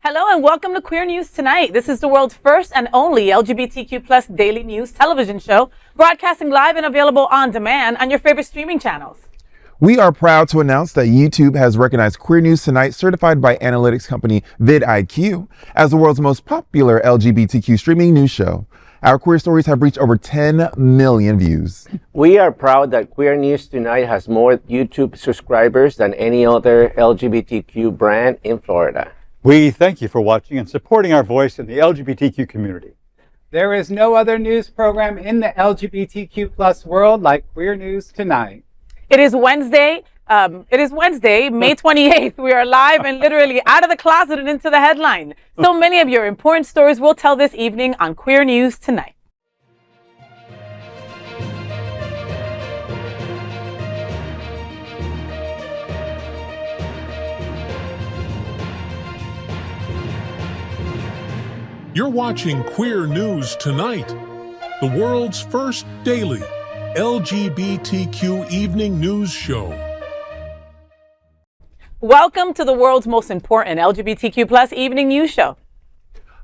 Hello and welcome to Queer News Tonight. This is the world's first and only LGBTQ plus daily news television show, broadcasting live and available on demand on your favorite streaming channels. We are proud to announce that YouTube has recognized Queer News Tonight, certified by analytics company vidIQ, as the world's most popular LGBTQ streaming news show. Our queer stories have reached over 10 million views. We are proud that Queer News Tonight has more YouTube subscribers than any other LGBTQ brand in Florida. We thank you for watching and supporting our voice in the LGBTQ community. There is no other news program in the LGBTQ plus world like Queer News Tonight. It is Wednesday, May 28th. We are live and literally out of the closet and into the headline. So many of your important stories we'll tell this evening on Queer News Tonight. You're watching Queer News Tonight, the world's first daily LGBTQ evening news show. Welcome to the world's most important LGBTQ plus evening news show.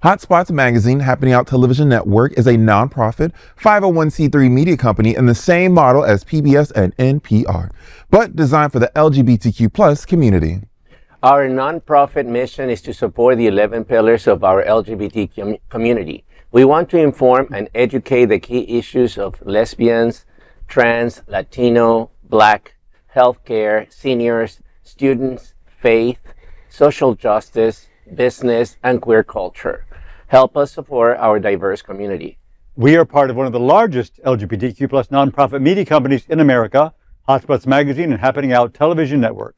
Hotspots Magazine, Happening Out Television Network, is a nonprofit 501c3 media company in the same model as PBS and NPR, but designed for the LGBTQ plus community. Our nonprofit mission is to support the 11 pillars of our LGBT community. We want to inform and educate the key issues of lesbians, trans, Latino, Black, healthcare, seniors, students, faith, social justice, business, and queer culture. Help us support our diverse community. We are part of one of the largest LGBTQ plus nonprofit media companies in America, Hotspots Magazine and Happening Out Television Network.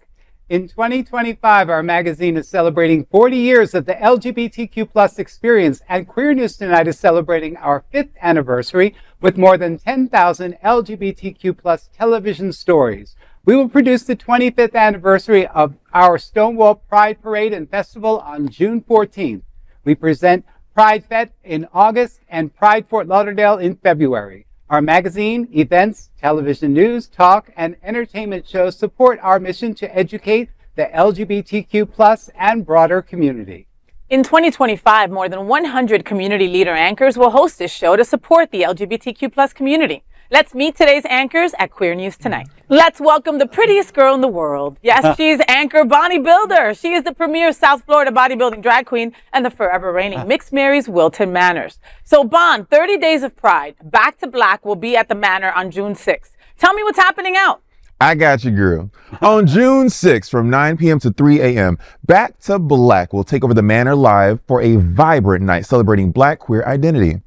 In 2025, our magazine is celebrating 40 years of the LGBTQ plus experience, and Queer News Tonight is celebrating our 5th anniversary with more than 10,000 LGBTQ plus television stories. We will produce the 25th anniversary of our Stonewall Pride Parade and Festival on June 14th. We present Pride Fete in August and Pride Fort Lauderdale in February. Our magazine, events, television news, talk, and entertainment shows support our mission to educate the LGBTQ plus and broader community. In 2025, more than 100 community leader anchors will host this show to support the LGBTQ plus community. Let's meet today's anchors at Queer News Tonight. Let's welcome the prettiest girl in the world. Yes, she's anchor Bonnie Builder. She is the premier South Florida bodybuilding drag queen and the forever reigning Mixed Mary's Wilton Manors. So Bon, 30 Days of Pride, Back to Blaq will be at the Manor on June 6th. Tell me what's happening out. I got you, girl. On June 6th from 9 p.m. to 3 a.m., Back to Blaq will take over the Manor live for a vibrant night celebrating Black queer identity.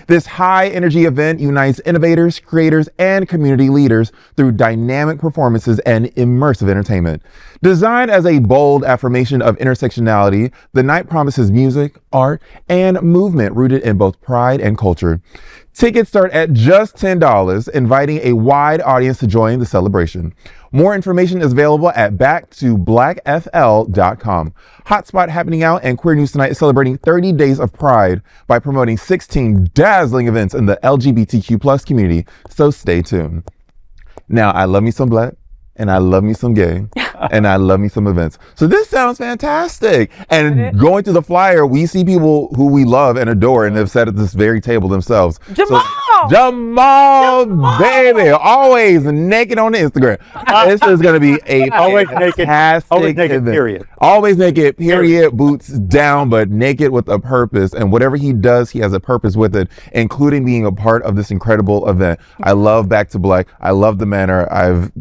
This high-energy event unites innovators, creators, and community leaders through dynamic performances and immersive entertainment. Designed as a bold affirmation of intersectionality, the night promises music, art, and movement rooted in both pride and culture. Tickets start at just $10, inviting a wide audience to join the celebration. More information is available at backtoblackfl.com. Hotspot Happening Out and Queer News Tonight is celebrating 30 Days of Pride by promoting 16 dazzling events in the LGBTQ plus community, so stay tuned. Now, I love me some Black, and I love me some gay, and I love me some events. So this sounds fantastic. And going through the flyer, we see people who we love and adore and have sat at this very table themselves. Jamal! So, Jamal, baby, always naked on the Instagram. This is going to be a Always naked, event. period. Always naked, period, boots down, but naked with a purpose. And whatever he does, he has a purpose with it, including being a part of this incredible event. I love Back to Blaq. I love the Manor. I've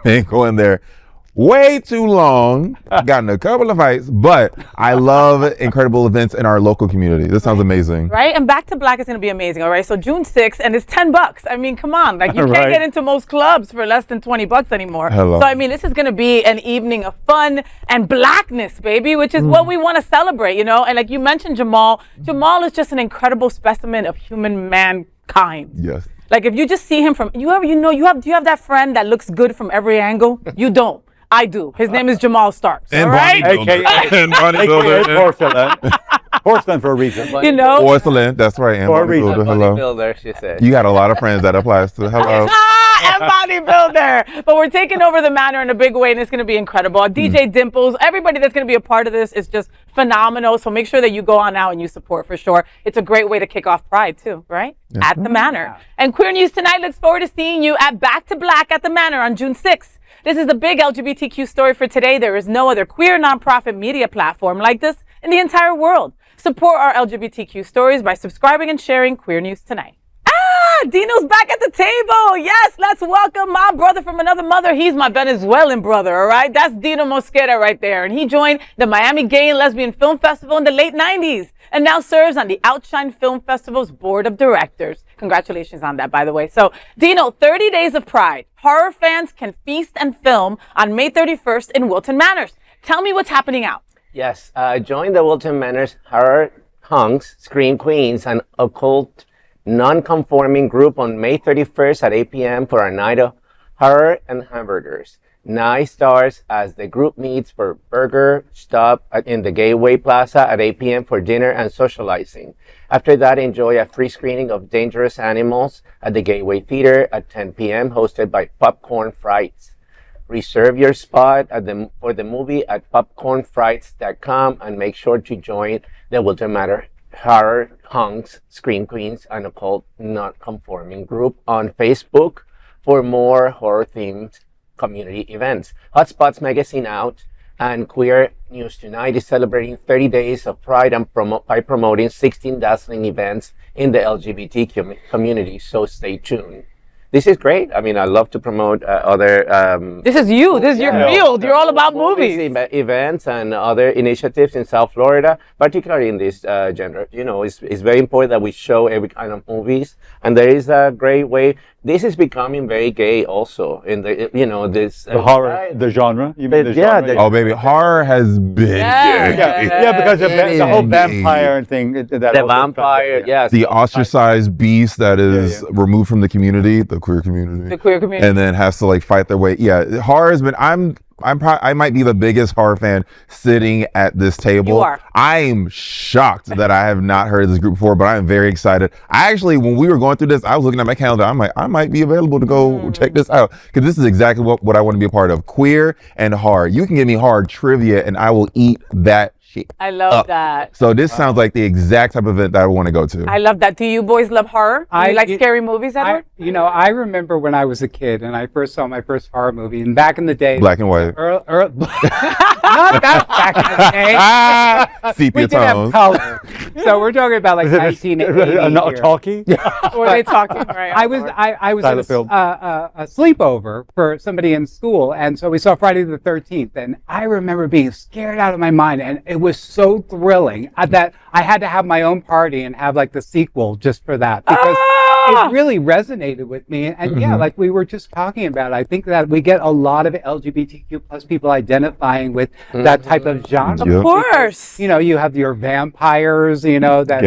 been going there way too long, gotten a couple of fights, but I love incredible events in our local community. This sounds amazing. Right? And Back to Blaq is going to be amazing, all right? So June 6th, and it's $10. I mean, come on. Like, you can't get into most clubs for less than $20 anymore. Hello. So, I mean, this is going to be an evening of fun and blackness, baby, which is what we want to celebrate, you know? And like you mentioned, Jamal. Jamal is just an incredible specimen of human mankind. Yes. Like, if you just see him from, do you have that friend that looks good from every angle? You don't. I do. His name is Jamal Starks. And all right? Bonnie Builder. And Bonnie Builder. Porcelain for a reason. You know? Porcelain, that's right. And For a reason. bodybuilder, hello. Bodybuilder, she said. You got a lot of friends that applies to. Hello. And bodybuilder. But we're taking over the Manor in a big way, and it's going to be incredible. DJ Dimples, everybody that's going to be a part of this is just phenomenal. So make sure that you go on out and you support for sure. It's a great way to kick off Pride too, right? Yeah. At the Manor. And Queer News Tonight looks forward to seeing you at Back to Blaq at the Manor on June 6th. This is the big LGBTQ story for today. There is no other queer nonprofit media platform like this in the entire world. Support our LGBTQ stories by subscribing and sharing Queer News Tonight. Dino's back at the table. Yes, let's welcome my brother from another mother. He's my Venezuelan brother, all right? That's Dino Mosquera right there. And he joined the Miami Gay and Lesbian Film Festival in the late 90s and now serves on the Outshine Film Festival's board of directors. Congratulations on that, by the way. So, Dino, 30 Days of Pride. Horror fans can feast and film on May 31st in Wilton Manors. Tell me what's happening out. Yes, join the Wilton Manor's Horror Hunks, Scream Queens, and Occult non-conforming group on May 31st at 8 p.m. for a night of horror and hamburgers. Night stars as the group meets for burger stop in the Gateway Plaza at 8 p.m. for dinner and socializing. After that, enjoy a free screening of Dangerous Animals at the Gateway Theater at 10 p.m. hosted by Popcorn Frights. Reserve your spot for the movie at popcornfrights.com and make sure to join the Wilton Manor Horror Hunks, Scream Queens, and Occult Non-Conforming group on Facebook for more horror-themed community events. Hotspots Magazine out and Queer News Tonight is celebrating 30 days of Pride and by promoting 16 dazzling events in the LGBT community, so stay tuned. This is great. I mean, I love to promote other... This is you. This is your field. You're all about movies. Events and other initiatives in South Florida, particularly in this genre. You know, it's very important that we show every kind of movies. And there is a great way. This is becoming very gay also in the, you know, this... The horror, the genre? You mean the yeah, genre? Oh, baby, horror has been gay. Yeah, because the whole vampire thing. The vampire, yes. The ostracized beast that is removed from the community, the queer community. The queer community. And then has to like fight their way. Yeah, horror has been, I might be the biggest horror fan sitting at this table. You are. I'm shocked that I have not heard of this group before, but I'm very excited. I actually, when we were going through this, I was looking at my calendar. I'm like, I might be available to go check this out because this is exactly what I want to be a part of. Queer and horror. You can give me hard trivia and I will eat that shit. I love that. So this sounds like the exact type of event that I want to go to. I love that. Do you boys love horror? Do you like scary movies, Edward? I remember when I was a kid and I first saw my first horror movie, and back in the day, Black and white. not that back in the day. Sepia We did have tones. color. So we're talking about like 1980. Not talkie? Were they talking? Right. I was at a sleepover for somebody in school, and so we saw Friday the 13th, and I remember being scared out of my mind, and it was so thrilling that I had to have my own party and have like the sequel just for that because it really resonated with me. And yeah, like we were just talking about, I think that we get a lot of LGBTQ plus people identifying with that type of genre. Of course. Because, you know, you have your vampires, you know, that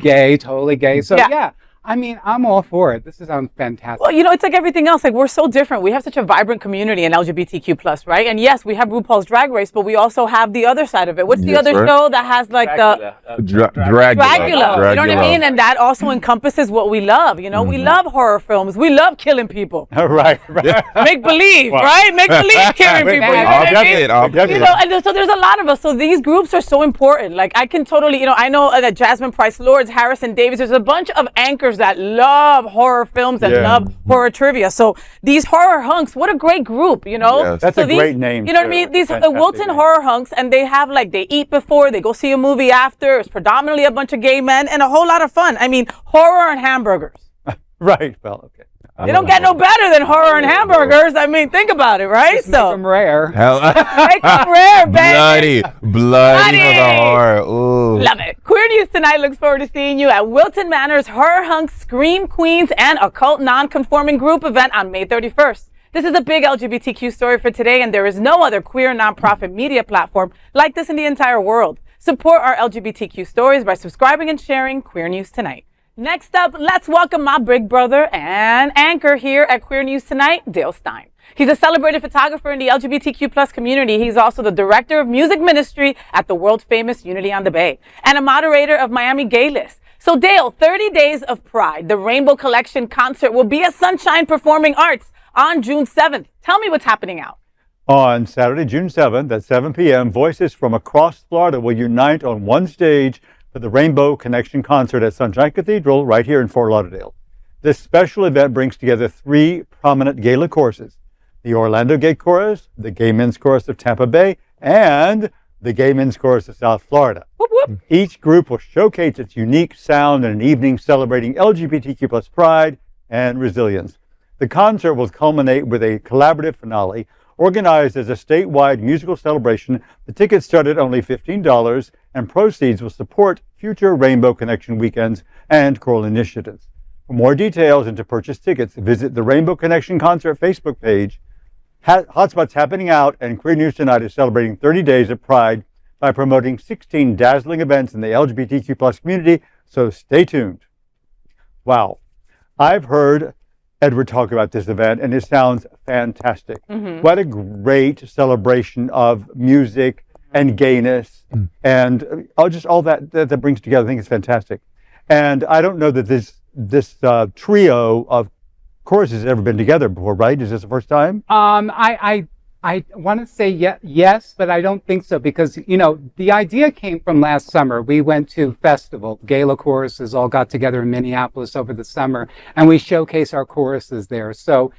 gay, totally gay. So yeah. I mean, I'm all for it. This sounds fantastic. Well, you know, it's like everything else. Like, we're so different. We have such a vibrant community in LGBTQ plus, right? And yes, we have RuPaul's Drag Race, but we also have the other side of it. What's the other show that has like Dracula. Dracula. You know what I mean? And that also encompasses what we love. You know, we love horror films. We love killing people. Right. Make believe, right? Make believe killing people. You know what I mean? You know, and so there's a lot of us. So these groups are so important. Like, I can totally, you know, I know that Jasmine Price Lords, Harrison Davis, there's a bunch of anchors that love horror films and love horror trivia. So these horror hunks, what a great group, you know? Yes. That's a great name. You know what I mean? These Wilton horror hunks, and they have like, they eat before, they go see a movie after. It's predominantly a bunch of gay men and a whole lot of fun. I mean, horror and hamburgers. Right. Well, okay. You don't get no better than horror and hamburgers. I mean, think about it, right? Just make them rare. Make them rare, baby. Bloody for the horror. Ooh. Love it. Queer News Tonight looks forward to seeing you at Wilton Manor's Horror Hunks, Scream Queens, and Occult Non-Conforming Group event on May 31st. This is a big LGBTQ story for today, and there is no other queer nonprofit media platform like this in the entire world. Support our LGBTQ stories by subscribing and sharing Queer News Tonight. Next up, let's welcome my big brother and anchor here at Queer News Tonight, Dale Stine. He's a celebrated photographer in the LGBTQ plus community. He's also the director of music ministry at the world-famous Unity on the Bay and a moderator of Miami Gay List. So Dale, 30 Days of Pride, the Rainbow Collection concert will be at Sunshine Performing Arts on June 7th. Tell me what's happening out. On Saturday, June 7th at 7 p.m., voices from across Florida will unite on one stage for the Rainbow Connection concert at Sunshine Cathedral right here in Fort Lauderdale. This special event brings together three prominent gala choruses: the Orlando Gay Chorus, the Gay Men's Chorus of Tampa Bay, and the Gay Men's Chorus of South Florida. Whoop, whoop. Each group will showcase its unique sound in an evening celebrating LGBTQ plus pride and resilience. The concert will culminate with a collaborative finale organized as a statewide musical celebration. The tickets start at only $15, and proceeds will support future Rainbow Connection weekends and choral initiatives. For more details and to purchase tickets, visit the Rainbow Connection Concert Facebook page. Hotspot's happening out, and Queer News Tonight is celebrating 30 days of Pride by promoting 16 dazzling events in the LGBTQ plus community, so stay tuned. Wow. I've heard Edward talk about this event, and it sounds fantastic. What a great celebration of music and gayness and just all that brings together. I think it's fantastic. And I don't know that this trio of choruses has ever been together before, right? Is this the first time? I want to say yes, but I don't think so, because, you know, the idea came from last summer. We went to festival. Gala choruses all got together in Minneapolis over the summer, and we showcased our choruses there. So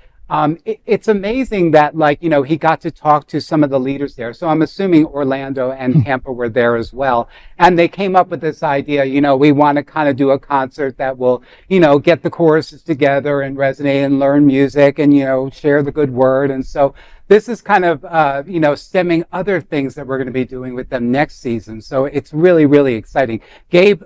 it's amazing that, like, you know, he got to talk to some of the leaders there. So I'm assuming Orlando and Tampa were there as well. And they came up with this idea, you know, we want to kind of do a concert that will, you know, get the choruses together and resonate and learn music and, you know, share the good word. And so this is kind of, you know, stemming other things that we're going to be doing with them next season. So it's really, really exciting. Gabe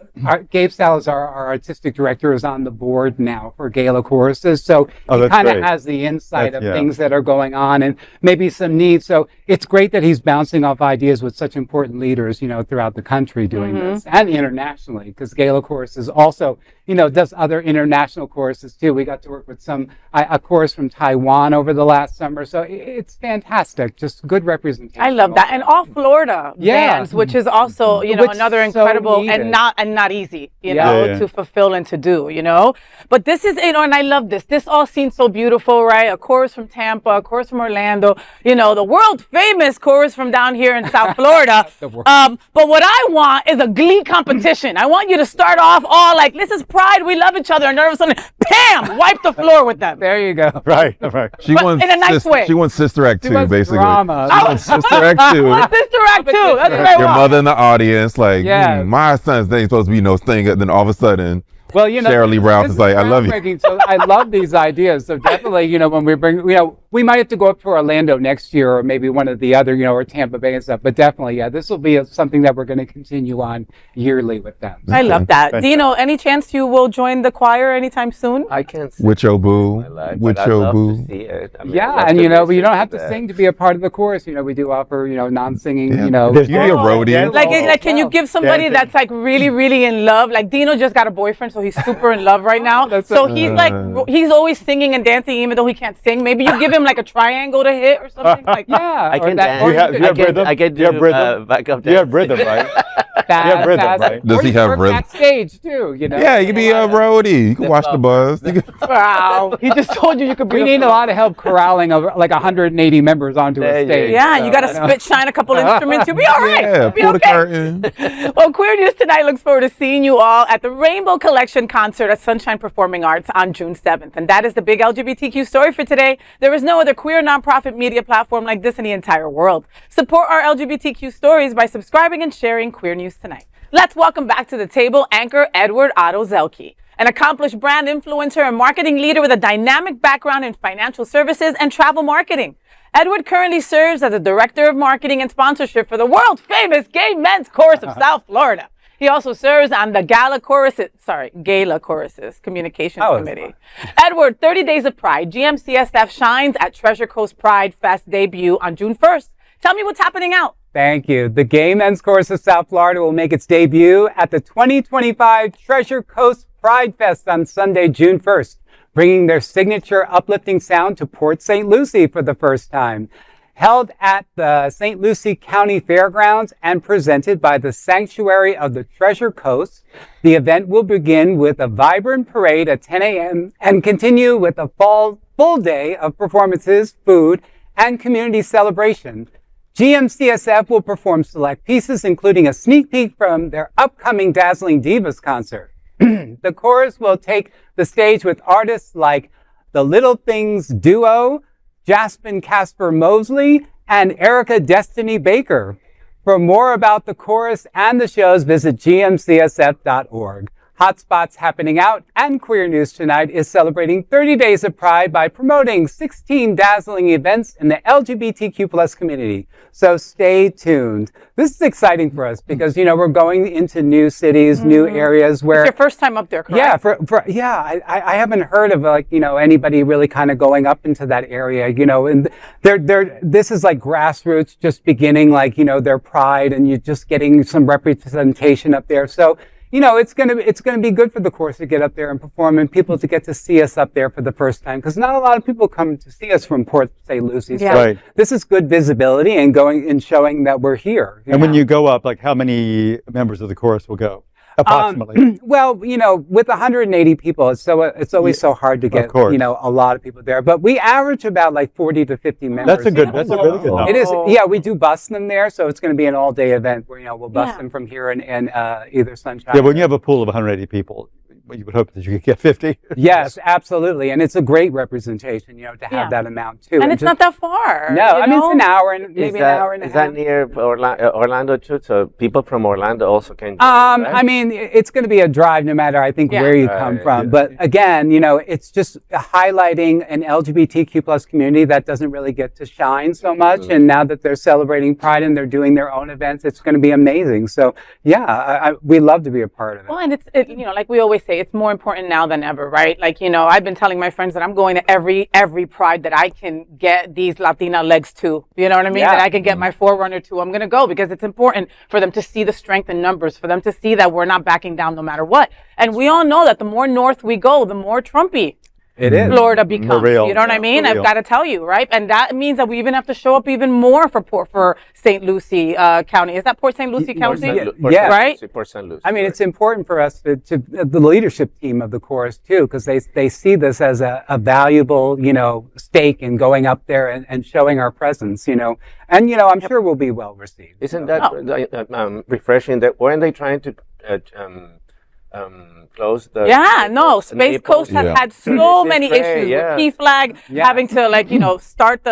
Salazar, our artistic director, is on the board now for Gala choruses. So he kind of has the insight of things that are going on and maybe some needs. So it's great that he's bouncing off ideas with such important leaders, you know, throughout the country doing this, and internationally, because Gala choruses also, you know, does other international choruses too. We got to work with a chorus from Taiwan over the last summer. So it's fantastic, just good representation. I love that. And all Florida bands, which is also, you know, another incredible and not easy, you know, to fulfill and to do, you know. But this is, you know, and I love this. This all seems so beautiful, right? A chorus from Tampa, a chorus from Orlando, you know, the world famous chorus from down here in South Florida. But what I want is a glee competition. I want you to start off all like, this is Pride, we love each other, and all of a sudden, bam, wipe the floor with them. There you go. Right. She wants in a nice way. She wants Sister Act 2, basically. Drama. She wants Sister Act 2. Sister Act 2. That's what I Your want. mother in the audience, like, my son's name supposed to be no thing, and then all of a sudden, well, you know, Cheryl Lee Ralph is like, I love you. So I love these ideas. So definitely, you know, when we bring, you know, we might have to go up to Orlando next year, or maybe one of the other, you know, or Tampa Bay and stuff. But definitely, this will be something that we're going to continue on yearly with them. I love that. Dino, any chance you will join the choir anytime soon? I can't sing. With your boo. With your boo. And you know, you don't have to sing to be a part of the chorus. You know, we do offer, you know, non-singing, you know. You be a roadie. Like, can you give somebody that's like really, really in love? Like Dino just got a boyfriend, so he's super in love right now. So he's like, he's always singing and dancing, even though he can't sing. Maybe you give him like a triangle to hit or something. Like, I can dance. Do you have rhythm? I can do backup dance. You have rhythm, right? You have rhythm, right? Does he have rhythm? Backstage too, you know. Yeah, you can be a roadie. You can watch the buzz. Wow, he just told you could be. We need a lot of help corralling like 180 members onto a stage. Yeah, you got to spit shine a couple instruments. You'll be all right. Yeah, pull the curtain. Well, Queer News Tonight looks forward to seeing you all at the Rainbow Collection concert at Sunshine Performing Arts on June 7th. And that is the big LGBTQ story for today. There is no other queer nonprofit media platform like this in the entire world. Support our LGBTQ stories by subscribing and sharing Queer News Tonight. Let's welcome back to the table anchor Edward Otto Zielke, an accomplished brand influencer and marketing leader with a dynamic background in financial services and travel marketing. Edward currently serves as the Director of Marketing and Sponsorship for the world-famous Gay Men's Chorus of South Florida. He also serves on the Gala Choruses Communications Committee. Edward, 30 Days of Pride, GMCSF shines at Treasure Coast Pride Fest debut on June 1st. Tell me what's happening out. Thank you. The Gay Men's Chorus of South Florida will make its debut at the 2025 Treasure Coast Pride Fest on Sunday, June 1st. bringing their signature uplifting sound to Port St. Lucie for the first time. Held at the St. Lucie County Fairgrounds and presented by the Sanctuary of the Treasure Coast, the event will begin with a vibrant parade at 10 a.m. and continue with a full day of performances, food, and community celebration. GMCSF will perform select pieces, including a sneak peek from their upcoming Dazzling Divas concert. The chorus will take the stage with artists like the Little Things Duo, Jasmine Casper Mosley, and Erica Destiny Baker. For more about the chorus and the shows, visit gmcsf.org. Hotspots Happening Out and Queer News Tonight is celebrating 30 Days of Pride by promoting 16 dazzling events in the LGBTQ plus community. So stay tuned. This is exciting for us because, we're going into new cities, new areas where... It's your first time up there, correct? Yeah, I haven't heard of, anybody really kind of going up into that area, and this is like grassroots just beginning, their pride, and you're just getting some representation up there. So, it's gonna be good for the chorus to get up there and perform, and people to get to see us up there for the first time, because not a lot of people come to see us from Port St. Lucie. Yeah. So Right. this is good visibility and going and showing that we're here. And when you go up, how many members of the chorus will go? Approximately. Well, with 180 people, it's always so hard to get, course. a lot of people there. But we average about 40 to 50 members. That's a really good number. It is. Yeah, we do bus them there, so it's going to be an all-day event where we'll bus Yeah. them from here and either Sunshine. Yeah, when you have a pool of 180 people, you would hope that you could get 50. Yes, absolutely, and it's a great representation, to have that amount too. And it's not that far. No, I mean it's an hour and Is maybe that, an hour and a is half. that near Orlando too? So people from Orlando also can. I mean, it's going to be a drive no matter, I think, Yeah. where you come from. Yeah. But again, it's just highlighting an LGBTQ plus community that doesn't really get to shine so much. And now that they're celebrating Pride and they're doing their own events, it's going to be amazing. So yeah, we love to be a part of it. Well, and it's like we always say, it's more important now than ever, right? I've been telling my friends that I'm going to every Pride that I can get these Latina legs to. You know what I mean? Yeah. That I can get my forerunner to. I'm going to go because it's important for them to see the strength in numbers, for them to see that we're not backing down no matter what. And we all know that the more north we go, the more Trumpy It is. Florida becomes. real. You know what I mean? For I've real. got to tell you, right? And that means that we even have to show up even more for St. Lucie County. Is that Port St. Lucie County? Yeah. Right? Port St. Lucie. I mean, it's important for us to the leadership team of the chorus too, because they see this as a valuable, stake in going up there and showing our presence, and I'm sure we'll be well received. Isn't that refreshing? That weren't they trying to close the? Yeah, no. the Space Naples? Coast has Yeah. had so many Right, issues yeah. with Key Flag Yeah. having to start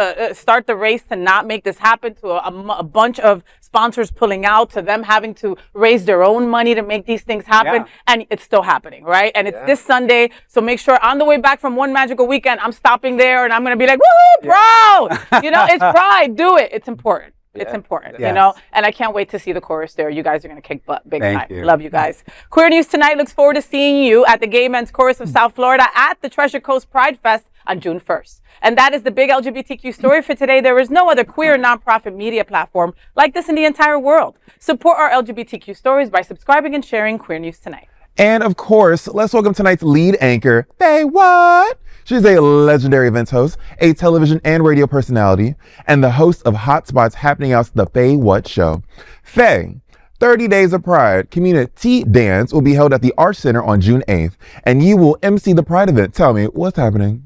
the race to not make this happen, to a bunch of sponsors pulling out, to them having to raise their own money to make these things happen, Yeah. and it's still happening, right? And it's Yeah. this Sunday, so make sure on the way back from One Magical Weekend, I'm stopping there and I'm gonna be like, woohoo, proud! It's Pride. Do it. It's important. It's Yeah. important, Yes. and I can't wait to see the chorus there. You guys are going to kick butt big Thank time. you. Love you guys. Queer News Tonight looks forward to seeing you at the Gay Men's Chorus of South Florida at the Treasure Coast Pride Fest on June 1st. And that is the big LGBTQ story for today. There is no other queer nonprofit media platform like this in the entire world. Support our LGBTQ stories by subscribing and sharing Queer News Tonight. And of course, let's welcome tonight's lead anchor, FayWhat. She's a legendary events host, a television and radio personality, and the host of Hotspots Happening Out's The FayWhat Show. Faye, 30 Days of Pride CommuniTeaDance will be held at the Arsht Center on June 8th, and you will MC the Pride event. Tell me, what's happening?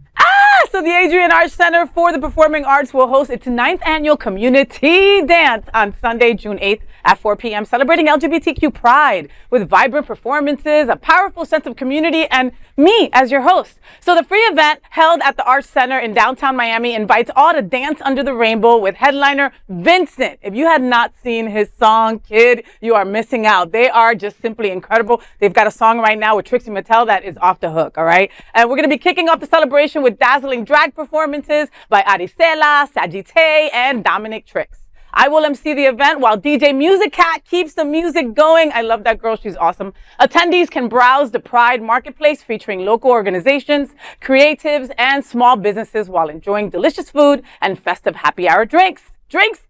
So the Adrian Arsht Center for the Performing Arts will host its 9th annual CommuniTeaDance on Sunday, June 8th at 4 p.m., celebrating LGBTQ pride with vibrant performances, a powerful sense of community, and me as your host. So the free event held at the Arsht Center in downtown Miami invites all to dance under the rainbow with headliner Vincent. If you had not seen his song, kid, you are missing out. They are just simply incredible. They've got a song right now with Trixie Mattel that is off the hook, all right? And we're going to be kicking off the celebration with dazzling drag performances by Aricela, Sagittae, and Dominic Trix. I will MC the event while DJ Music Cat keeps the music going. I love that girl. She's awesome. Attendees can browse the Pride Marketplace featuring local organizations, creatives, and small businesses while enjoying delicious food and festive happy hour drinks. Drinks!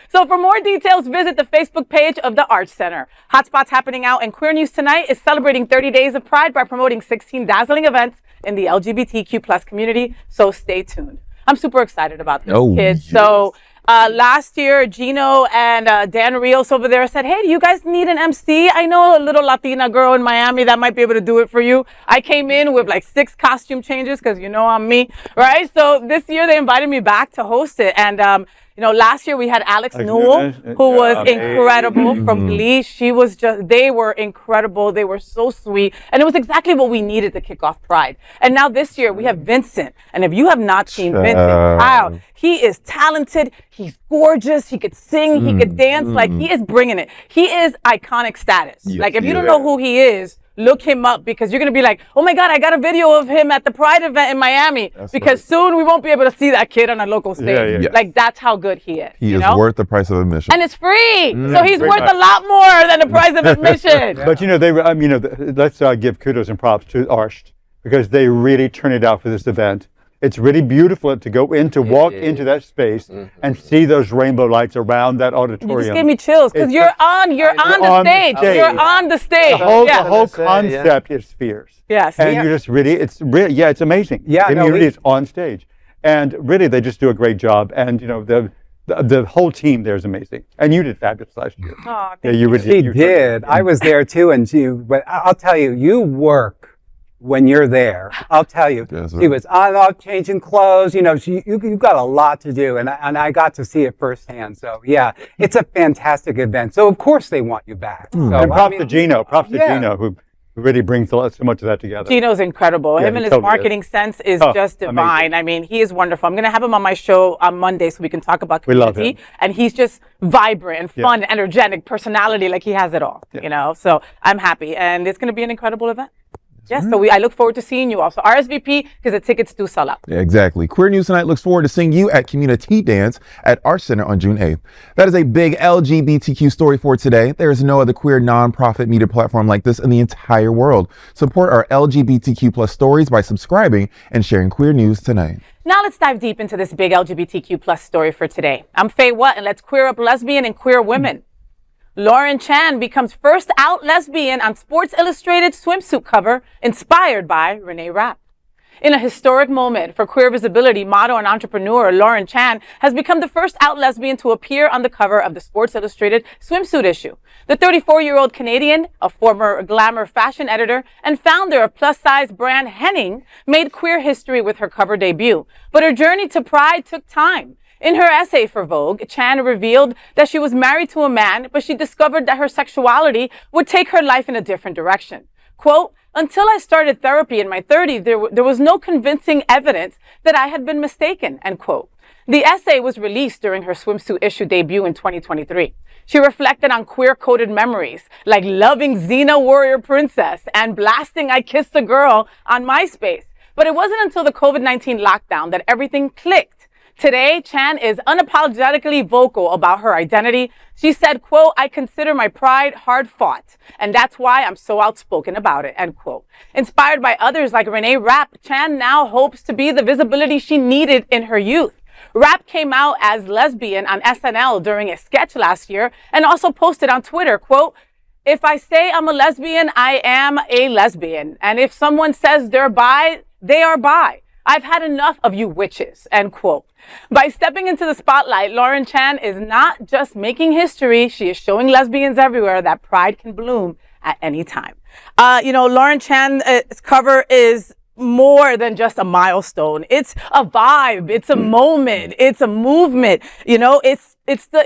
So for more details, visit the Facebook page of the Arsht Center. Hotspots Happening Out and Queer News Tonight is celebrating 30 Days of Pride by promoting 16 dazzling events in the LGBTQ plus community. So stay tuned. I'm super excited about this, kids. Yes. So last year, Gino and Dan Rios over there said, hey, do you guys need an MC? I know a little Latina girl in Miami that might be able to do it for you. I came in with like 6 costume changes because you know I'm me, right? So this year they invited me back to host it. And you know, last year we had Alex Newell, who was incredible from Glee. She was they were incredible. They were so sweet. And it was exactly what we needed to kick off Pride. And now this year we have Vincent. And if you have not seen Vincent, wow, he is talented. He's gorgeous. He could sing. He could dance. Like, he is bringing it. He is iconic status. Yes, like, if you don't know who he is, look him up, because you're going to be like, oh my God, I got a video of him at the Pride event in Miami. Because soon we won't be able to see that kid on a local stage. Yes. Like, that's how good he is. He is know? worth the price of admission. And it's free. So he's worth a lot more than the price of admission. But you know, let's give kudos and props to Arsht, because they really turned it out for this event. It's really beautiful to go in, to walk into that space and see those rainbow lights around that auditorium. You just gave me chills, because you're on the stage. You're on the stage. The whole concept is fierce. Yes. And you just really, it's amazing. Yeah, it really is on stage. And really, they just do a great job. And you know, the whole team there is amazing. And you did fabulous last year. Oh, She did. I was there too, but I'll tell you, you work when you're there. I'll tell you, she was on off changing clothes. You know, you got a lot to do, and I got to see it firsthand. So yeah, it's a fantastic event. So of course they want you back. So, and props to Gino, who really brings so much of that together. Gino's incredible. Him and his marketing sense is just divine. Amazing. I mean, he is wonderful. I'm going to have him on my show on Monday so we can talk about We love community. him. And he's just vibrant and fun, energetic personality. Like, he has it all, you know? So I'm happy. And it's going to be an incredible event. Yes, so I look forward to seeing you also. RSVP, because the tickets do sell out. Yeah, exactly. Queer News Tonight looks forward to seeing you at CommuniTeaDance at Arsht Center on June 8th. That is a big LGBTQ story for today. There is no other queer nonprofit media platform like this in the entire world. Support our LGBTQ plus stories by subscribing and sharing Queer News Tonight. Now let's dive deep into this big LGBTQ plus story for today. I'm FayWhat, and let's queer up lesbian and queer women. Lauren Chan becomes first out lesbian on Sports Illustrated swimsuit cover, inspired by Renee Rapp. In a historic moment for queer visibility, model and entrepreneur Lauren Chan has become the first out lesbian to appear on the cover of the Sports Illustrated swimsuit issue. The 34-year-old Canadian, a former glamour fashion editor and founder of plus-size brand Henning, made queer history with her cover debut. But her journey to Pride took time. In her essay for Vogue, Chan revealed that she was married to a man, but she discovered that her sexuality would take her life in a different direction. Quote, until I started therapy in my 30s, there was no convincing evidence that I had been mistaken, end quote. The essay was released during her swimsuit issue debut in 2023. She reflected on queer-coded memories, like loving Xena Warrior Princess and blasting I Kissed a Girl on MySpace. But it wasn't until the COVID-19 lockdown that everything clicked. Today, Chan is unapologetically vocal about her identity. She said, quote, I consider my pride hard fought, and that's why I'm so outspoken about it, end quote. Inspired by others like Renee Rapp, Chan now hopes to be the visibility she needed in her youth. Rapp came out as lesbian on SNL during a sketch last year and also posted on Twitter, quote, if I say I'm a lesbian, I am a lesbian. And if someone says they're bi, they are bi. I've had enough of you witches, end quote. By stepping into the spotlight, Lauren Chan is not just making history, she is showing lesbians everywhere that pride can bloom at any time. You know, Lauren Chan's cover is more than just a milestone. It's a vibe, it's a moment, it's a movement, you know, it's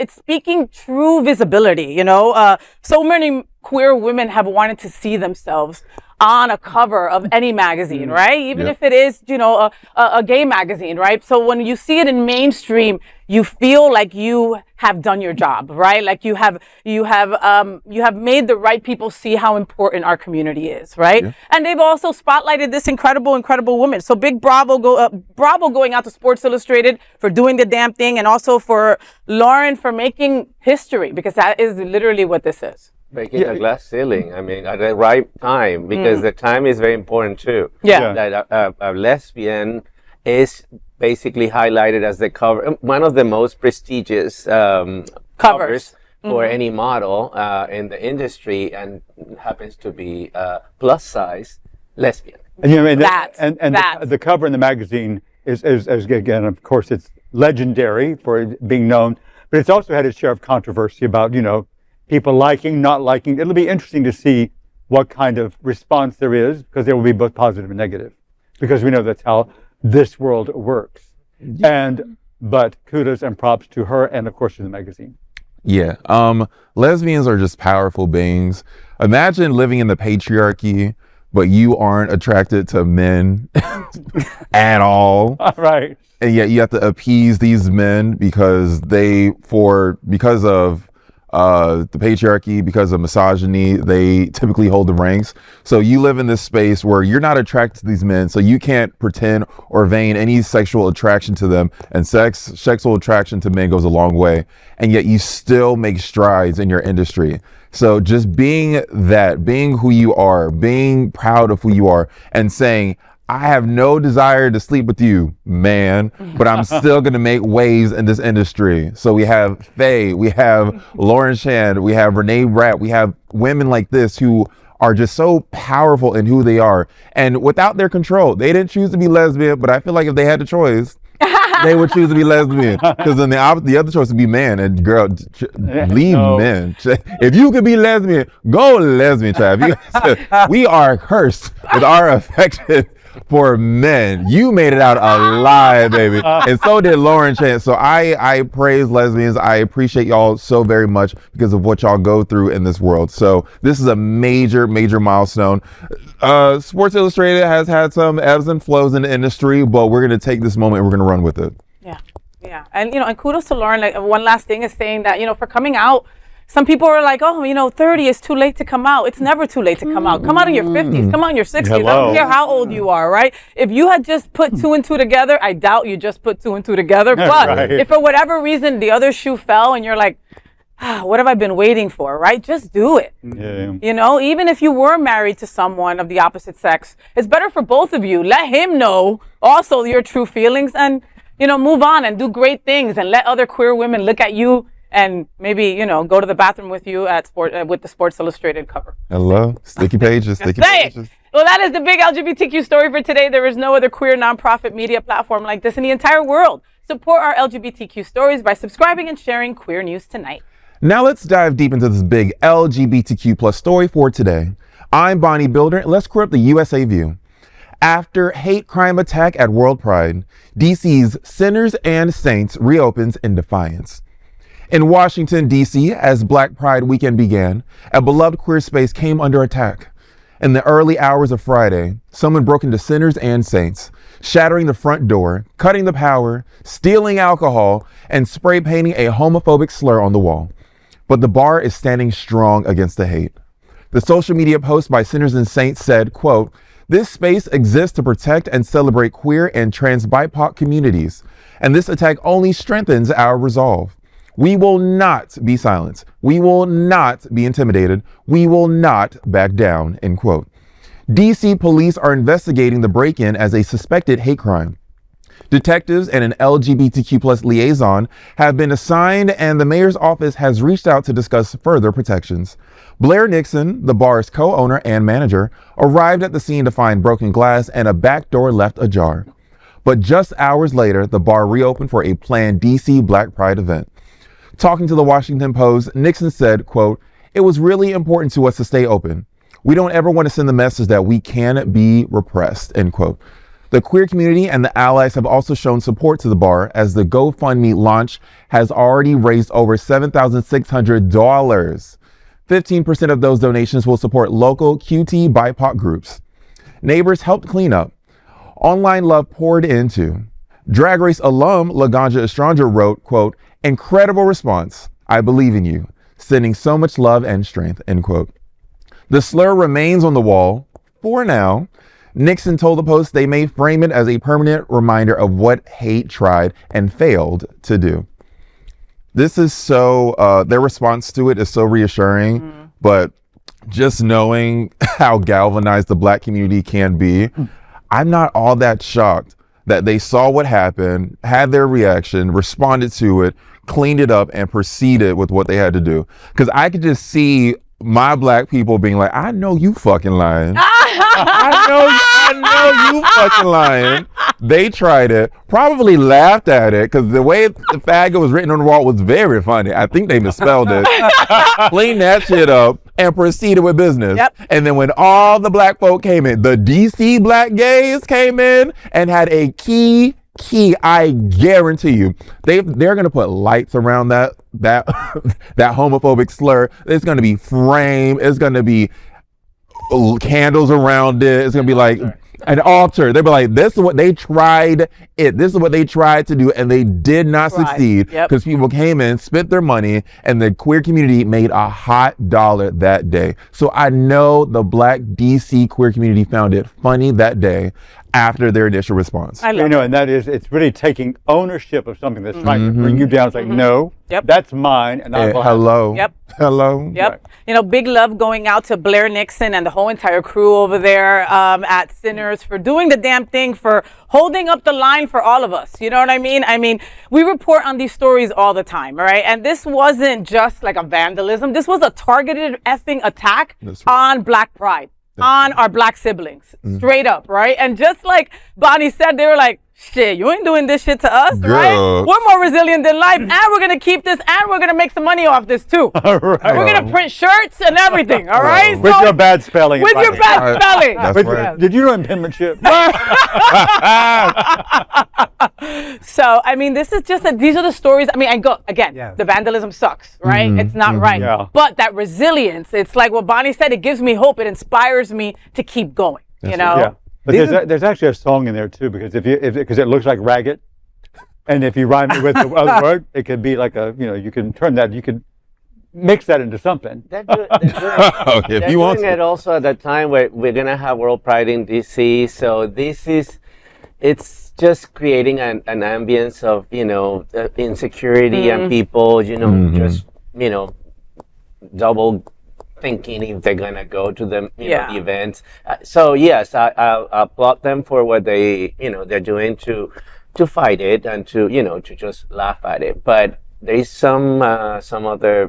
speaking true visibility, you know. So many queer women have wanted to see themselves on a cover of any magazine, right? Even if it is, you know, a gay magazine, right? So when you see it in mainstream, you feel like you have done your job, right? Like you have made the right people see how important our community is, right? Yeah. And they've also spotlighted this incredible woman. So big bravo going out to Sports Illustrated for doing the damn thing, and also for Lauren for making history, because that is literally what this is. Breaking the glass ceiling. I mean, at the right time, because the time is very important too. Yeah. That a lesbian is basically highlighted as the cover, one of the most prestigious covers for any model in the industry, and happens to be plus size lesbian. And you know, that. The cover in the magazine is again, of course, it's legendary for it being known, but it's also had its share of controversy about, you know, people liking, not liking. It'll be interesting to see what kind of response there is, because there will be both positive and negative, because we know that's how this world works. But kudos and props to her and, of course, to the magazine. Yeah. Lesbians are just powerful beings. Imagine living in the patriarchy, but you aren't attracted to men at all. Right. And yet you have to appease these men because of the patriarchy, because of misogyny, they typically hold the ranks. So you live in this space where you're not attracted to these men, so you can't pretend or feign any sexual attraction to them. And sexual attraction to men goes a long way. And yet you still make strides in your industry. So just being who you are, being proud of who you are, and saying, I have no desire to sleep with you, man, but I'm still going to make waves in this industry. So we have Faye, we have Lauren Shand, we have Renee Rapp, we have women like this who are just so powerful in who they are. And without their control, they didn't choose to be lesbian, but I feel like if they had the choice, they would choose to be lesbian. Because then the other choice would be man. And girl, leave men. If you could be lesbian, go lesbian, child. We are cursed with our affection for men. You made it out alive, baby. And so did Lauren Chan. So I praise lesbians. I appreciate y'all so very much because of what y'all go through in this world. So this is a major, major milestone. Sports Illustrated has had some ebbs and flows in the industry, but we're going to take this moment and we're going to run with it. Yeah. And, you know, and kudos to Lauren. Like, one last thing is saying that, you know, for coming out, some people are like, oh, you know, 30 is too late to come out. It's never too late to come out. Come out in your 50s. Come out in your 60s. Hello. I don't care how old you are, right? If you had just put two and two together, I doubt you just put two and two together. But Right. if for whatever reason the other shoe fell and you're like, what have I been waiting for, right? Just do it. Yeah. You know, even if you were married to someone of the opposite sex, it's better for both of you. Let him know also your true feelings and, you know, move on and do great things and let other queer women look at you and maybe, you know, go to the bathroom with you at with the Sports Illustrated cover. Hello? Sticky pages, sticky pages. Well, that is the big LGBTQ story for today. There is no other queer nonprofit media platform like this in the entire world. Support our LGBTQ stories by subscribing and sharing Queer News Tonight. Now let's dive deep into this big LGBTQ plus story for today. I'm Bonnie Builder, and let's queer up the USA view. After hate crime attack at World Pride, DC's Sinners and Saints reopens in Defiance. In Washington, D.C., as Black Pride weekend began, a beloved queer space came under attack. In the early hours of Friday, someone broke into Sinners and Saints, shattering the front door, cutting the power, stealing alcohol, and spray painting a homophobic slur on the wall. But the bar is standing strong against the hate. The social media post by Sinners and Saints said, quote, "This space exists to protect and celebrate queer and trans BIPOC communities, and this attack only strengthens our resolve. We will not be silenced. We will not be intimidated. We will not back down," end quote. DC police are investigating the break-in as a suspected hate crime. Detectives and an LGBTQ plus liaison have been assigned, and the mayor's office has reached out to discuss further protections. Blair Nixon, the bar's co-owner and manager, arrived at the scene to find broken glass and a back door left ajar. But just hours later, the bar reopened for a planned DC Black Pride event. Talking to the Washington Post, Nixon said, quote, "It was really important to us to stay open. We don't ever want to send the message that we can be repressed," end quote. The queer community and the allies have also shown support to the bar, as the GoFundMe launch has already raised over $7,600. 15% of those donations will support local QT BIPOC groups. Neighbors helped clean up. Online love poured into. Drag Race alum Laganja Estranja wrote, quote, "Incredible response. I believe in you. Sending so much love and strength," end quote. The slur remains on the wall for now. Nixon told the Post they may frame it as a permanent reminder of what hate tried and failed to do. This is so, their response to it is so reassuring, but just knowing how galvanized the Black community can be, I'm not all that shocked that they saw what happened, had their reaction, responded to it, cleaned it up, and proceeded with what they had to do. Because I could just see my Black people being like, "I know you fucking lying. I I know you fucking lying. They tried it, probably laughed at it, because the way the faggot was written on the wall was very funny. I think they misspelled it. Cleaned that shit up and proceeded with business. Yep. And then when all the black folk came in, the DC black gays came in and had a key, I guarantee you, they're gonna put lights around that that homophobic slur. It's gonna be framed. It's gonna be candles around it. It's gonna be like an altar. They'll be like, this is what they tried this is what they tried to do, and they did not succeed, because people came in, spent their money, and the queer community made a hot dollar that day. So I know the black DC queer community found it funny that day after their initial response. And that is, it's really taking ownership of something that's trying to bring you down. It's like, no, that's mine, and I will have it. Hello. Right. You know, big love going out to Blair Nixon and the whole entire crew over there at Sinners for doing the damn thing, for holding up the line for all of us. You know what I mean? I mean, we report on these stories all the time, all right? And this wasn't just like a vandalism. This was a targeted effing attack on Black pride, on our black siblings, straight up, right? And just like Bonnie said, they were like, shit, you ain't doing this shit to us, right? We're more resilient than life, and we're gonna keep this, and we're gonna make some money off this too. All right. We're gonna print shirts and everything, all right? With your bad spelling. With your bad spelling. That's right. Did you know penmanship? So, I mean, this is just these are the stories. I mean, I go again. The vandalism sucks, right? It's not right. Yeah. But that resilience, it's like what Bonnie said. It gives me hope. It inspires me to keep going. You know. Yeah. But there's actually a song in there too, because because it looks like ragged, and if you rhyme it with the other word, it could be like you can turn that, you can mix that into something. They're doing it also at the time where we're gonna have World Pride in DC. So it's just creating an ambience of insecurity and people just double thinking if they're gonna go to the events. So yes, I applaud them for what they're doing to fight it and to just laugh at it. But there's some other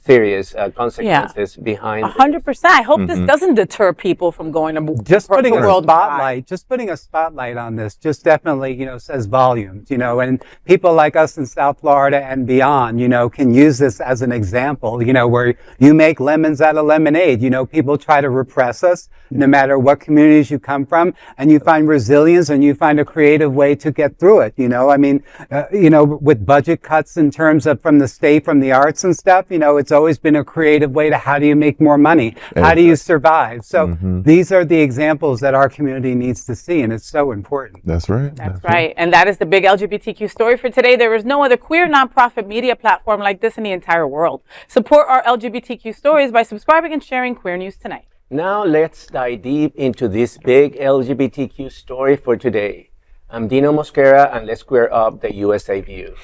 serious consequences behind 100%. I hope this doesn't deter people from going to just putting World Pride. Just putting a spotlight on this just definitely says volumes, and people like us in South Florida and beyond can use this as an example, where you make lemons out of lemonade. People try to repress us no matter what communities you come from, and you find resilience and you find a creative way to get through it. I mean, with budget cuts in terms of from the state, from the arts and stuff, it's always been a creative way to how do you make more money? How do you survive? So these are the examples that our community needs to see, and it's so important. That's right. That's right. And that is the big LGBTQ story for today. There is no other queer nonprofit media platform like this in the entire world. Support our LGBTQ stories by subscribing and sharing Queer News Tonight. Now let's dive deep into this big LGBTQ story for today. I'm Dino Mosquera, and let's queer up the USA view.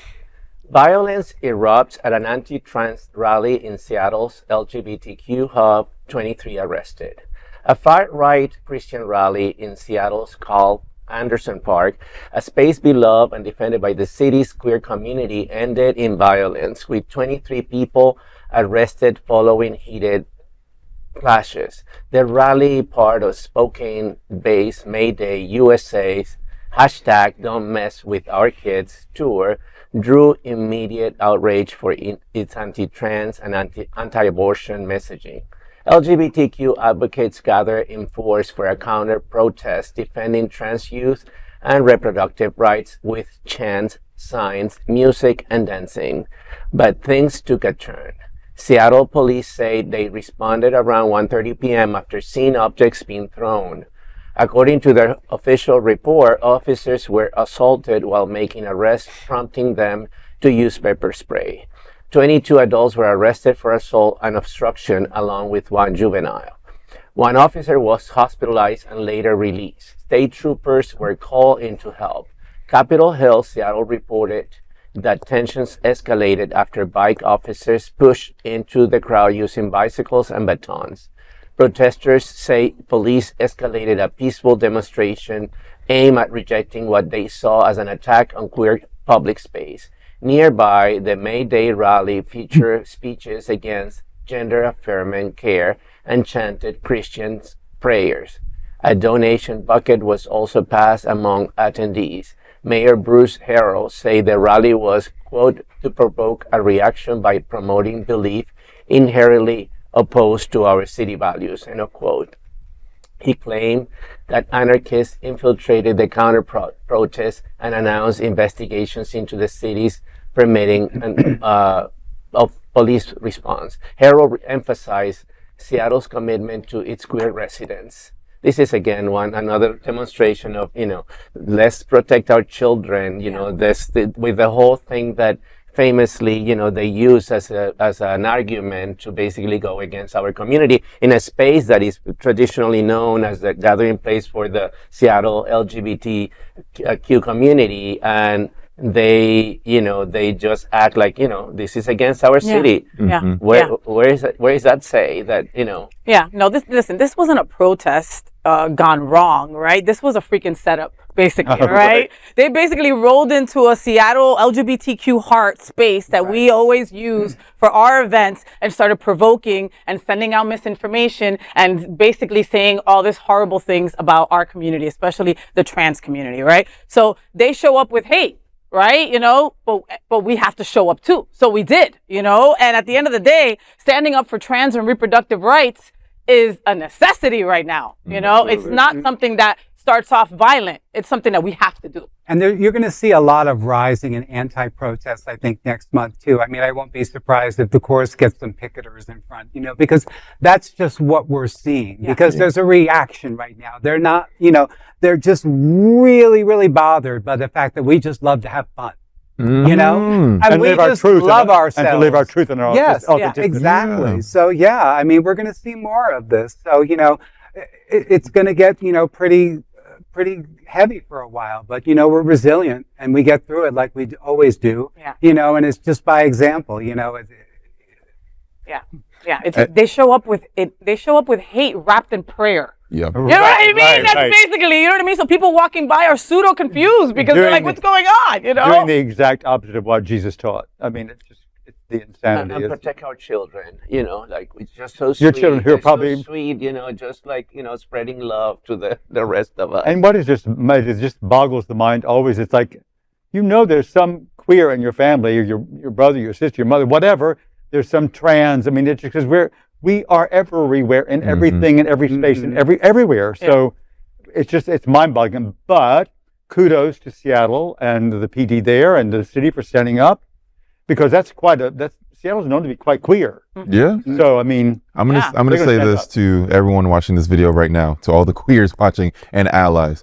Violence erupts at an anti-trans rally in Seattle's LGBTQ hub, 23 arrested. A far-right Christian rally in Seattle's called Anderson Park, a space beloved and defended by the city's queer community, ended in violence, with 23 people arrested following heated clashes. The rally, part of Spokane-based Mayday USA's #Don'tMessWithOurKids tour, drew immediate outrage for its anti-trans and anti-abortion messaging. LGBTQ advocates gathered in force for a counter-protest defending trans youth and reproductive rights with chants, signs, music, and dancing. But things took a turn. Seattle police say they responded around 1:30 p.m. after seeing objects being thrown. According to their official report, officers were assaulted while making arrests, prompting them to use pepper spray. 22 adults were arrested for assault and obstruction, along with one juvenile. One officer was hospitalized and later released. State troopers were called in to help. Capitol Hill, Seattle reported that tensions escalated after bike officers pushed into the crowd using bicycles and batons. Protesters say police escalated a peaceful demonstration aimed at rejecting what they saw as an attack on queer public space. Nearby, the May Day rally featured speeches against gender-affirming care and chanted Christian prayers. A donation bucket was also passed among attendees. Mayor Bruce Harrell said the rally was, quote, to provoke a reaction by promoting belief inherently opposed to our city values, end of quote. He claimed that anarchists infiltrated the counter-protest and announced investigations into the city's permitting of police response. Harrell emphasized Seattle's commitment to its queer residents. This is again another demonstration of, let's protect our children, with the whole thing that famously, they use as an argument to basically go against our community in a space that is traditionally known as the gathering place for the Seattle LGBTQ community. And they just act like, this is against our city. Yeah. Where is that say that, Yeah, no, this wasn't a protest gone wrong, right? This was a freaking setup, basically, right? They basically rolled into a Seattle LGBTQ heart space that we always use for our events and started provoking and sending out misinformation and basically saying all these horrible things about our community, especially the trans community, right? So they show up with hate. Right, but we have to show up too. So we did, and at the end of the day, standing up for trans and reproductive rights is a necessity right now. It's not something that starts off violent. It's something that we have to do. And you're going to see a lot of rising in anti-protests, I think, next month, too. I mean, I won't be surprised if the chorus gets some picketers in front, because that's just what we're seeing. Because there's a reaction right now. They're not, they're just really, really bothered by the fact that we just love to have fun. And we just love ourselves. And to live our truth and our authenticity. Exactly. Yeah. So, I mean, we're going to see more of this. So, it's going to get, pretty heavy for a while, but we're resilient and we get through it like we always do. And it's just by example. They show up with it. They show up with hate wrapped in prayer. Yeah. You know what I mean? That's basically, So people walking by are pseudo confused because they're like, "What's going on?" Doing the exact opposite of what Jesus taught. I mean, it's the insanity. And protect our children, like it's just so sweet. Your children who are probably so sweet, just like, spreading love to the rest of us. And what is it just boggles the mind always. It's like, there's some queer in your family, or your brother, your sister, your mother, whatever. There's some trans. I mean, it's because we are everywhere in everything, in every space, and everywhere. So it's mind-boggling. But kudos to Seattle and the PD there and the city for standing up. Because Seattle's known to be quite queer. Yeah. So I mean, I'm gonna say this to everyone watching this video right now, to all the queers watching and allies.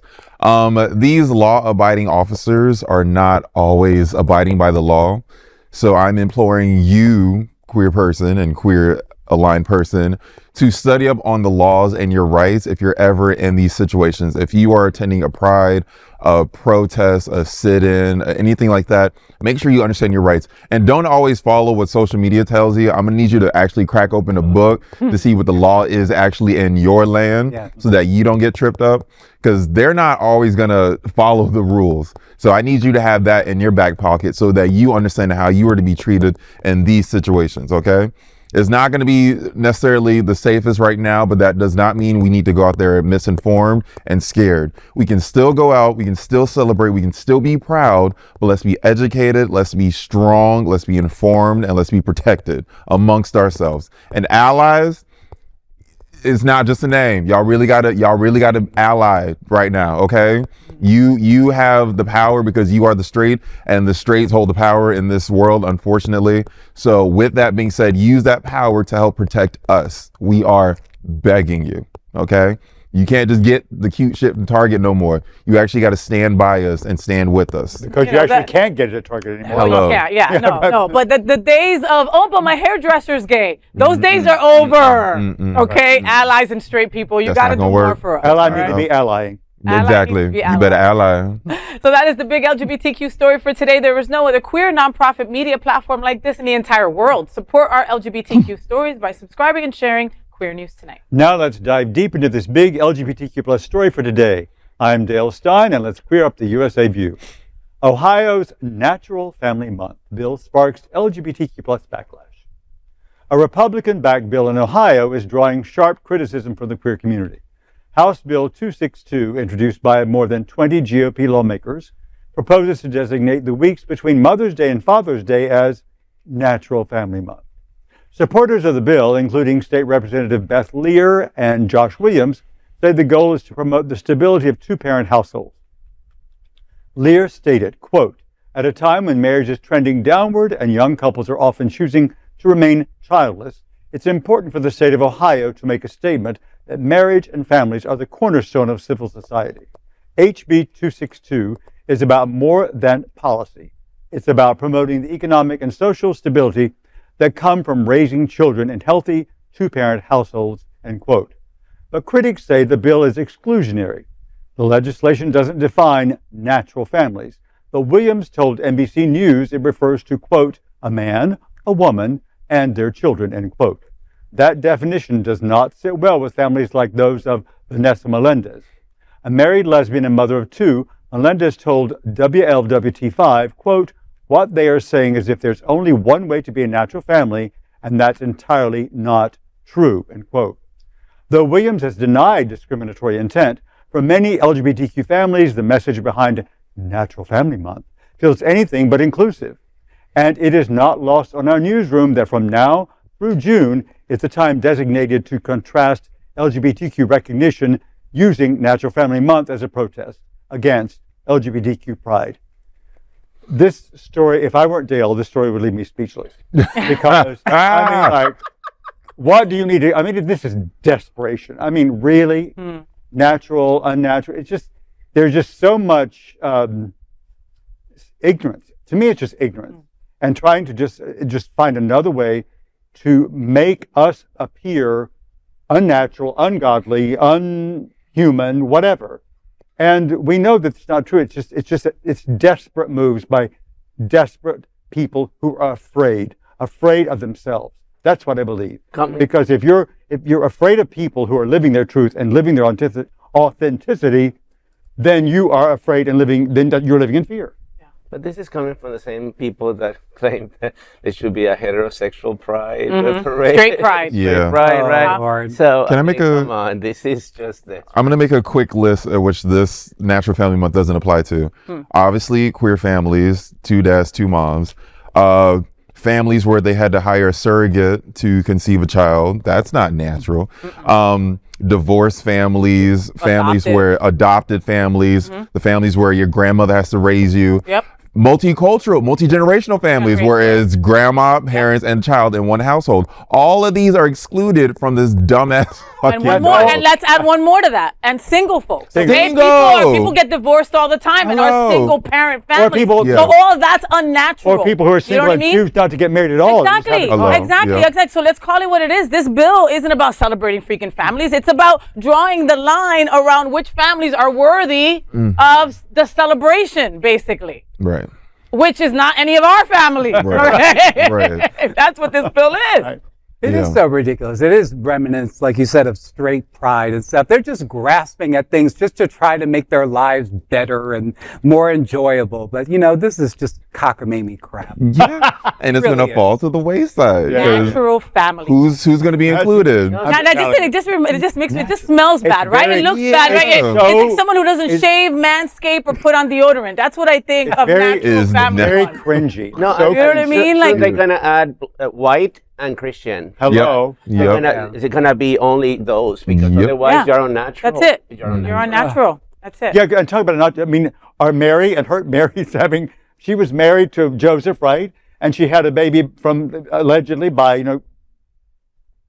These law-abiding officers are not always abiding by the law. So I'm imploring you, queer person and queer aligned person, to study up on the laws and your rights if you're ever in these situations. If you are attending a pride, a protest, a sit-in, anything like that, make sure you understand your rights. And don't always follow what social media tells you. I'm gonna need you to actually crack open a book to see what the law is actually in your land so that you don't get tripped up, because they're not always gonna follow the rules. So I need you to have that in your back pocket so that you understand how you are to be treated in these situations, okay? It's not going to be necessarily the safest right now, but that does not mean we need to go out there misinformed and scared. We can still go out, we can still celebrate, we can still be proud, but let's be educated, let's be strong, let's be informed, and let's be protected amongst ourselves. And allies, it's not just a name. Y'all really gotta ally right now, okay? You have the power because you are the straight, and the straights hold the power in this world, unfortunately. So with that being said, use that power to help protect us. We are begging you, okay? You can't just get the cute shit from Target no more. You actually got to stand by us and stand with us. Because you actually can't get it at Target anymore. Hello. No. But the days of, but my hairdresser's gay. Those days are over. Okay? Allies and straight people, you got to do more for us. Ally need to be allying. Exactly. You better ally. So that is the big LGBTQ story for today. There is no other queer nonprofit media platform like this in the entire world. Support our LGBTQ stories by subscribing and sharing Queer News Tonight. Now let's dive deep into this big LGBTQ plus story for today. I'm Dale Stine, and let's queer up the USA view. Ohio's Natural Family Month bill sparks LGBTQ plus backlash. A Republican-backed bill in Ohio is drawing sharp criticism from the queer community. House Bill 262, introduced by more than 20 GOP lawmakers, proposes to designate the weeks between Mother's Day and Father's Day as Natural Family Month. Supporters of the bill, including State Representative Beth Lear and Josh Williams, say the goal is to promote the stability of two-parent households. Lear stated, quote, "At a time when marriage is trending downward and young couples are often choosing to remain childless, it's important for the state of Ohio to make a statement that marriage and families are the cornerstone of civil society. HB 262 is about more than policy. It's about promoting the economic and social stability that come from raising children in healthy two-parent households," end quote. But critics say the bill is exclusionary. The legislation doesn't define natural families, but Williams told NBC News it refers to, quote, "a man, a woman, and their children," end quote. That definition does not sit well with families like those of Vanessa Melendez. A married lesbian and mother of two, Melendez told WLWT5, quote, "What they are saying is if there's only one way to be a natural family, and that's entirely not true," end quote. Though Williams has denied discriminatory intent, for many LGBTQ families, the message behind Natural Family Month feels anything but inclusive. And it is not lost on our newsroom that from now through June is the time designated to contrast LGBTQ recognition using Natural Family Month as a protest against LGBTQ pride. This story, if I weren't Dale, this story would leave me speechless. Because, I mean, like, what do you need to, I mean, this is desperation. I mean, really? Natural, unnatural. It's just, there's just so much ignorance. To me, it's just ignorance. And trying to just find another way to make us appear unnatural, ungodly, unhuman, whatever. And we know that it's not true. It's desperate moves by desperate people who are afraid of themselves. That's what I believe. Because if you're afraid of people who are living their truth and living their authenticity, then you are afraid and you're living in fear. But this is coming from the same people that claim that there should be a heterosexual pride parade. Straight pride. Yeah. Right, right. Lord. So, Can I make come on, this is just the... I'm going to make a quick list of which this Natural Family Month doesn't apply to. Obviously, queer families, two dads, two moms. Families where they had to hire a surrogate to conceive a child. That's not natural. Divorced families, families where adopted families, the families where your grandmother has to raise you. Yep. Multicultural, multi-generational families, where it's grandma, parents, and child in one household. All of these are excluded from this dumbass. And one more, and let's add one more to that. And single folks. Okay? Single. People get divorced all the time and are single parent families. people- So all of that's unnatural. Or people who are single what I and mean? choose not to get married at all. Exactly. Alone. Exactly. Yeah. Exactly. So let's call it what it is. This bill isn't about celebrating freaking families. It's about drawing the line around which families are worthy of the celebration, basically. Right. Which is not any of our families. Right. Right. That's what this bill is. Right. It is so ridiculous. It is remnants, like you said, of straight pride and stuff. They're just grasping at things just to try to make their lives better and more enjoyable. But, you know, this is just cockamamie crap. Yeah. And it's Really going to fall to the wayside. Yeah. 'cause Natural family. Who's going to be included? It just smells bad, right? very- It looks bad, right? yeah. It's like someone who doesn't shave, manscape, or put on deodorant. That's what I think of very- natural is family. Very month. cringy. No, So You know what I mean? So Like- they're going to add white and Christian. Hello. Yep. Is it going to be only those? Because Yep. otherwise Yeah. you're unnatural. That's it. You're unnatural. You're unnatural. That's it. Yeah, and talk about it. I mean, she was married to Joseph, right? And she had a baby from allegedly by,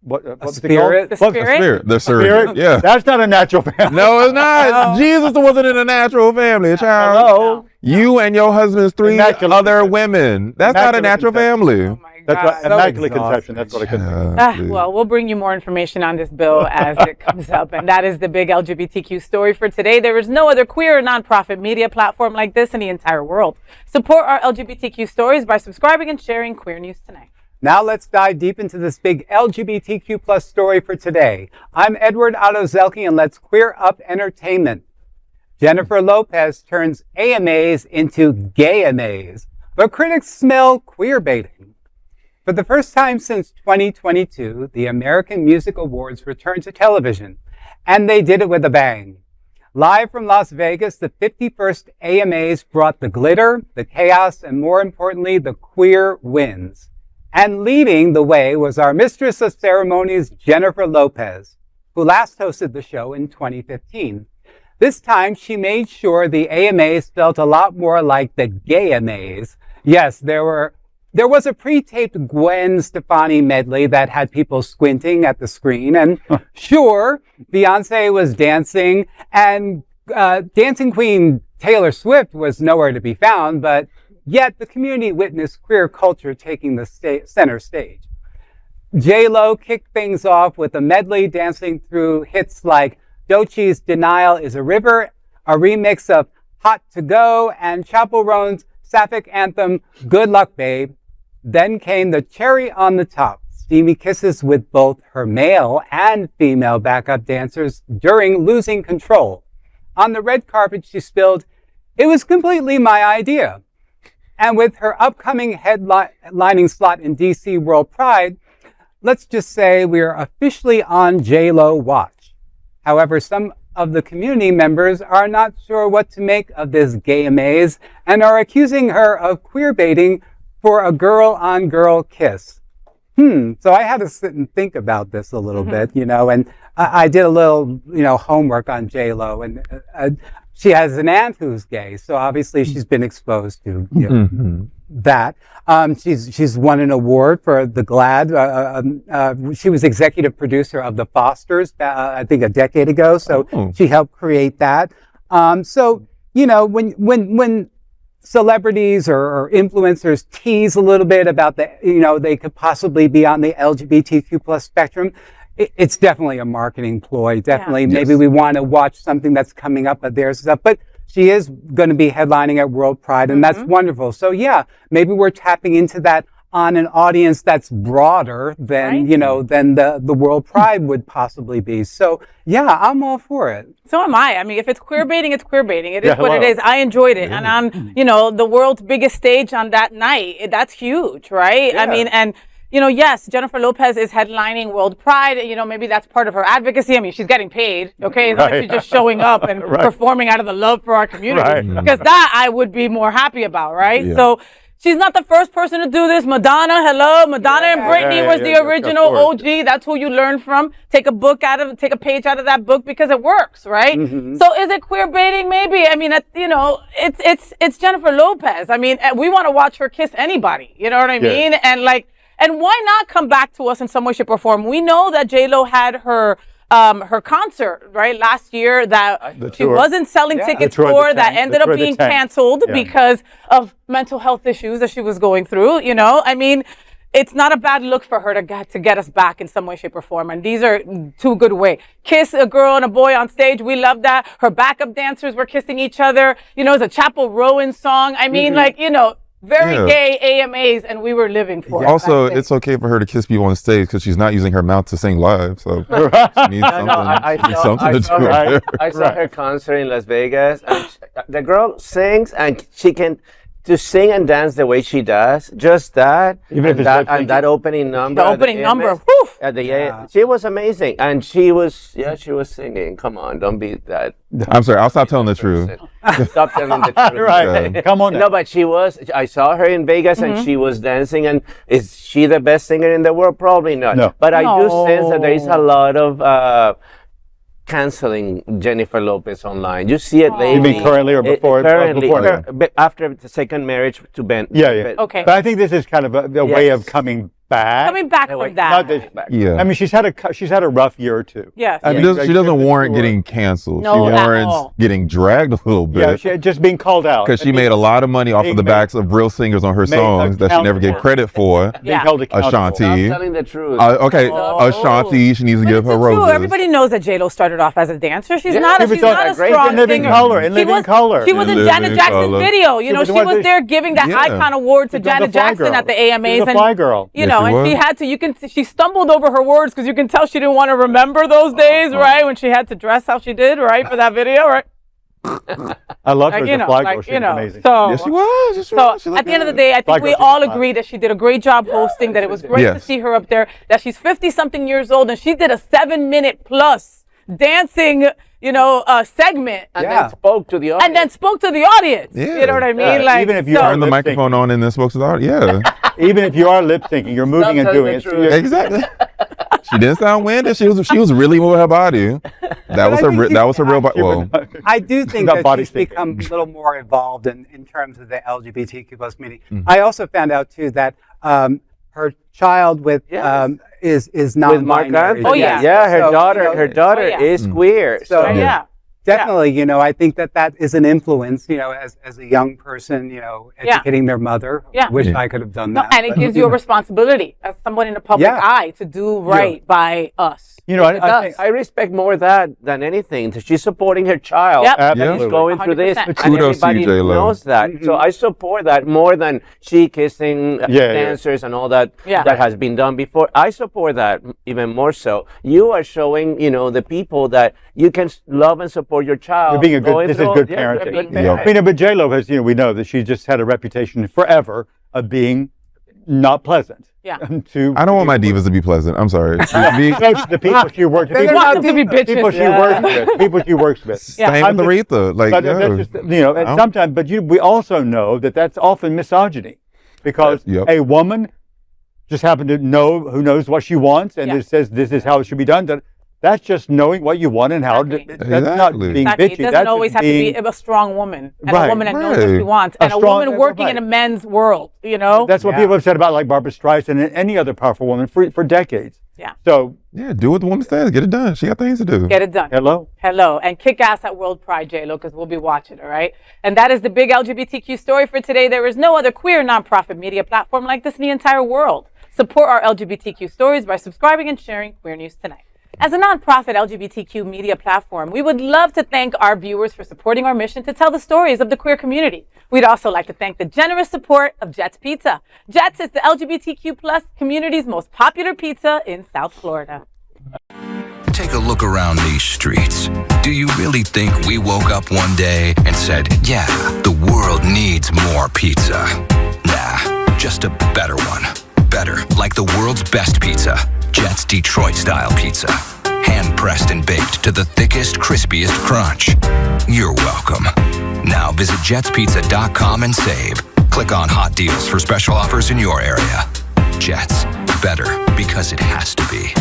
what was it spirit? called? The What- spirit? The surrogate. Yeah. That's not a natural family. No, it's not. Jesus wasn't in a natural family, child. Hello. You and your husband's three Immaculate other conception. women. That's not a Immaculate natural conception. family. Oh my That's God. right. Immaculate exhausting. conception. That's what I couldn't think of. Well, we'll bring you more information on this bill as it comes up. And that is the big LGBTQ story for today. There is no other queer or nonprofit media platform like this in the entire world. Support our LGBTQ stories by subscribing and sharing Queer News Tonight. Now let's dive deep into this big LGBTQ plus story for today. I'm Edward Otto Zielke, and let's queer up entertainment. Jennifer Lopez turns AMAs into gay AMAs, but critics smell queerbaiting. For the first time since 2022, the American Music Awards returned to television, And they did it with a bang. Live from Las Vegas, the 51st AMAs brought the glitter, the chaos, and more importantly, the queer wins. And leading the way was our mistress of ceremonies, Jennifer Lopez, who last hosted the show in 2015. This time, she made sure the AMAs felt a lot more like the gay AMAs. Yes, there was a pre-taped Gwen Stefani medley that had people squinting at the screen. And sure, Beyonce was dancing, and dancing queen Taylor Swift was nowhere to be found, but yet the community witnessed queer culture taking the center stage. J-Lo kicked things off with a medley dancing through hits like Doechie's Denial is a River, a remix of Hot to Go, and Chappell Roan's sapphic anthem, Good Luck Babe. Then came the cherry on the top, steamy kisses with both her male and female backup dancers during Losing Control. On the red carpet, she spilled, "It was completely my idea." And with her upcoming headlining slot in DC World Pride, let's just say we're officially on J-Lo watch. However, some of the community members are not sure what to make of this gay amaze and are accusing her of queerbaiting for a girl-on-girl kiss. So I had to sit and think about this a little bit, and I did a little, homework on J-Lo, and she has an aunt who's gay, so obviously she's been exposed to that. She's won an award for the GLAAD. She was executive producer of The Fosters, I think a decade ago, so she helped create that. So when celebrities or influencers tease a little bit about they could possibly be on the LGBTQ plus spectrum, it's definitely a marketing ploy. Definitely, maybe we want to watch something that's coming up at their stuff. But she is going to be headlining at World Pride, and that's wonderful. So yeah, maybe we're tapping into that on an audience that's broader than than the World Pride would possibly be. So yeah, I'm all for it. So am I. I mean, if it's queerbaiting, it's queerbaiting. It is what it is. I enjoyed it, and on the world's biggest stage on that night, that's huge, right? I mean, and yes, Jennifer Lopez is headlining World Pride. Maybe that's part of her advocacy. I mean, she's getting paid, okay? It's not like she's just showing up and performing out of the love for our community. Because that I would be more happy about, right? Yeah. So she's not the first person to do this. Madonna, hello. Madonna and Britney was the original OG. That's who you learn from. Take a page out of that book because it works, right? So is it queerbaiting? Maybe. I mean, it's Jennifer Lopez. I mean, we want to watch her kiss anybody. You know what I mean? And why not come back to us in some way, shape, or form? We know that J-Lo had her concert, right, last year that she wasn't selling tickets for, that ended up being canceled because of mental health issues that she was going through, I mean, it's not a bad look for her to get us back in some way, shape, or form. And these are two good ways. Kiss a girl and a boy on stage. We love that. Her backup dancers were kissing each other. It's a Chappell Roan song. I mean, very gay AMAs, and we were living for it. Also, it's okay for her to kiss people on stage because she's not using her mouth to sing live. So she needs something to do. I saw her concert in Las Vegas, and the girl sings, and she can to sing and dance the way she does. Just that, that opening number. The opening number. She was amazing, and she was singing. Come on, don't be that. I'm sorry, I'll stop telling the truth. Stop telling the truth. Right. Come on. No, but I saw her in Vegas and she was dancing. And is she the best singer in the world? Probably not. No. But I do sense that there is a lot of canceling Jennifer Lopez online. You see it lately. You mean currently or before? After the second marriage to Ben. Yeah. Okay. But I think this is kind of a way of coming back. Coming back from that. I mean, she's had a rough year or two. Yes. She doesn't warrant getting canceled. No, she warrants getting dragged a little bit. Yeah, just being called out. Because she made a lot of money off of the backs of real singers on her songs that she never gave credit for. Being held accountable. Ashanti. I'm telling the truth. Ashanti, she needs to give her roses. Everybody knows that J-Lo started off as a dancer. She's not a strong singer. In Living Color. She was in Janet Jackson's video. She was there giving that icon award to Janet Jackson at the AMAs. She was a fly girl. And she had to, she stumbled over her words because you can tell she didn't want to remember those days, right? When she had to dress how she did, right? For that video, right? I love her as a fly girl. She was amazing. So, yes, she was. So at the end of the day, I think we all agree that she did a great job hosting, that it was great to see her up there, that she's 50-something years old, and she did a 7-minute plus dancing, segment. And then spoke to the audience. And then spoke to the audience. Yeah. You know what I mean? Yeah, even if you Turned the microphone on and then spoke to the audience. Yeah. Even if you are lip syncing, you're moving and telling doing the it. truth. Exactly. She didn't sound windy. She was really moving her body. That was her real body. Well, I do think Not that body she's speaking. become a little more involved in terms of the LGBTQ plus community. I also found out too that her child with Yes. is not With Mark Anthony. Oh, yeah. Yeah, her So, daughter. Her daughter Oh, yeah. is queer. So, Yeah. definitely, I think that is an influence, as a young person, educating their mother. Yeah. Wish I could have done No, that. and it gives you a responsibility as someone in the public Yeah. eye to do right by us. I think I respect more that than anything. She's supporting her child Yep. that is Absolutely. going through this, 100%. and Kudos to you, everybody J-Lo. knows that. So I support that more than she kissing dancers and all that that has been done before. I support that even more so. You are showing, the people that you can love and support your child. You're being a good. This is good you're parenting. good Yeah. parenting. But J-Lo has, we know that she just had a reputation forever of being not pleasant. Yeah. I don't want my divas to be pleasant. I'm sorry. The people she works with. They want them to be bitches. People she works with. People she works with. Same I'm with Aretha. Like, But yo. that's just, and sometimes, but we also know that that's often misogyny, because Yep. a woman just happened to know who knows what she wants, and it says this is how it should be done. That's just knowing what you want and how. Exactly. That's not being Exactly. bitchy. It doesn't that's always have being, to be a strong woman and Right. a woman that knows what she Right. wants A and a strong- woman working right. in a men's world, That's what people have said about like Barbara Streisand and any other powerful woman for decades. Yeah. So Yeah, do what the woman says. Get it done. She got things to do. Get it done. hello. Hello. And kick ass at World Pride, J-Lo, because we'll be watching, all right? And that is the big LGBTQ story for today. There is no other queer nonprofit media platform like this in the entire world. Support our LGBTQ stories by subscribing and sharing Queer News Tonight. As a nonprofit LGBTQ media platform, we would love to thank our viewers for supporting our mission to tell the stories of the queer community. We'd also like to thank the generous support of Jets Pizza. Jets is the LGBTQ plus community's most popular pizza in South Florida. Take a look around these streets. Do you really think we woke up one day and said, yeah, the world needs more pizza? Nah, just a better one. Better, like the world's best pizza, Jet's Detroit-style pizza. Hand-pressed and baked to the thickest, crispiest crunch. You're welcome. Now visit jetspizza.com and save. Click on hot deals for special offers in your area. Jets, better because it has to be.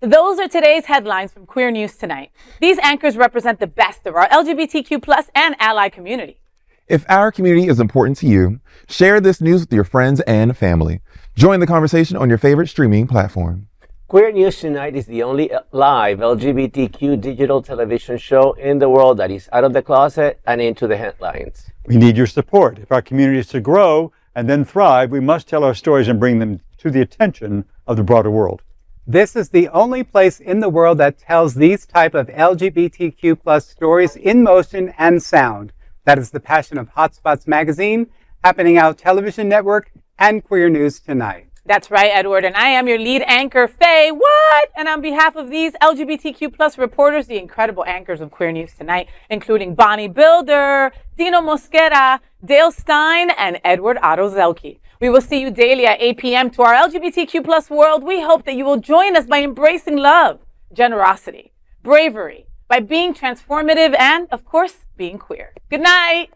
Those are today's headlines from Queer News Tonight. These anchors represent the best of our LGBTQ plus and ally community. If our community is important to you, share this news with your friends and family. Join the conversation on your favorite streaming platform. Queer News Tonight is the only live LGBTQ digital television show in the world that is out of the closet and into the headlines. We need your support. If our community is to grow and then thrive, we must tell our stories and bring them to the attention of the broader world. This is the only place in the world that tells these type of LGBTQ plus stories in motion and sound. That is the passion of Hotspots Magazine, Happening Out Television Network, and Queer News Tonight. That's right, Edward, and I am your lead anchor, FayWhat! And on behalf of these LGBTQ plus reporters, the incredible anchors of Queer News Tonight, including Bonnie Builder, Dino Mosquera, Dale Stine, and Edward Otto Zielke. We will see you daily at 8 p.m. to our LGBTQ plus world. We hope that you will join us by embracing love, generosity, bravery, by being transformative, and, of course, being queer. Good night!